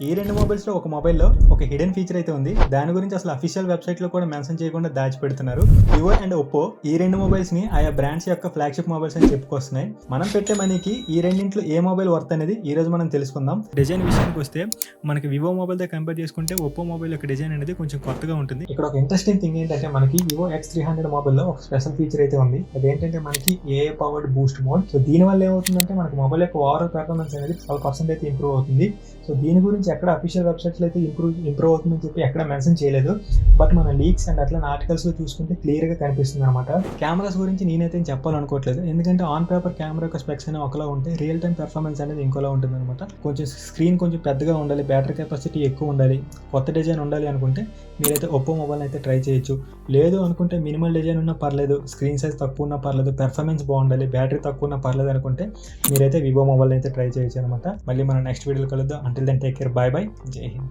ఈ రెండు మొబైల్స్లో ఒక మొబైల్లో ఒక హిడెన్ ఫీచర్ అయితే ఉంది. దాని గురించి అసలు అఫీషియల్ వెబ్సైట్లో కూడా మెన్షన్ చేయకుండా దాచిపెడుతున్నారు. వివో అండ్ ఒప్పో ఈ రెండు మొబైల్స్ని ఆయా బ్రాండ్స్ యొక్క ఫ్లాగ్షిప్ మొబైల్స్ అని చెప్పుకొస్తున్నాయి. మనం పెట్టే మనీకి ఈ రెండింటిలో ఏ మొబైల్ వర్త్ అనేది ఈ రోజు మనం తెలుసుకుందాం. డిజైన్ విషయానికి వస్తే మనకి వివో మొబైల్తో కంపేర్ చేసుకుంటే ఒప్పో మొబైల్ యొక్క డిజైన్ అనేది కొంచెం కొత్తగా ఉంటుంది. ఇక్కడ ఒక ఇంట్రెస్టింగ్ థింగ్ ఏంటంటే మనకి వివో X300 మొబైల్లో ఒక స్పెషల్ ఫీచర్ అయితే ఉంది. అదేంటంటే మనకి AI powered Boost mode. So దీనివల్ల ఏమవుతుందంటే మనకి మొబైల్ యొక్క ఓవరాల్ పెర్ఫార్మెన్స్ అనేది 12% అయితే ఇంప్రూవ్ అవుతుంది. సో దీని గురించి ఎక్కడ అఫీషియల్ వెబ్సైట్స్లో అయితే ఇంప్రూవ్ అవుతుందని చెప్పి ఎక్కడ మెన్షన్ చేయలేదు. బట్ మన లీక్స్ అండ్ అట్లా ఆర్టికల్స్లో చూసుకుంటే క్లియర్గా కనిపిస్తుంది అనమాట. కెమెరాస్ గురించి నేనైతే చెప్పాలనుకోవట్లేదు, ఎందుకంటే ఆన్ పేపర్ కెమెరా యొక్క స్పెక్స్ అనేవి ఒకలా ఉంటే రియల్ టైం పెర్ఫార్మెన్స్ అనేది ఇంకోలా ఉంటుంది అనమాట. కొంచెం స్క్రీన్ కొంచెం పెద్దగా ఉండాలి, బ్యాటరీ కెపాసిటీ ఎక్కువ ఉండాలి, కొత్త డిజైన్ ఉండాలి అనుకుంటే మీరైతే ఒప్పో మొబైల్ అయితే ట్రై చేయొచ్చు. లేదు అనుకుంటే మినిమల్ డిజైన్ ఉన్నా పర్లేదు, స్క్రీన్ సైజ్ తక్కువ ఉన్నా పర్లేదు, పెర్ఫార్మెన్స్ బాగుండాలి, బ్యాటరీ తక్కువ ఉన్నా పర్లేదు అనుకుంటే మీరైతే వివో మొబైల్ అయితే ట్రై చేయొచ్చు అనమాట. మళ్ళీ మనం నెక్స్ట్ వీడియోలో కలుద్దాం. Until then take care, bye bye, జై హింద్.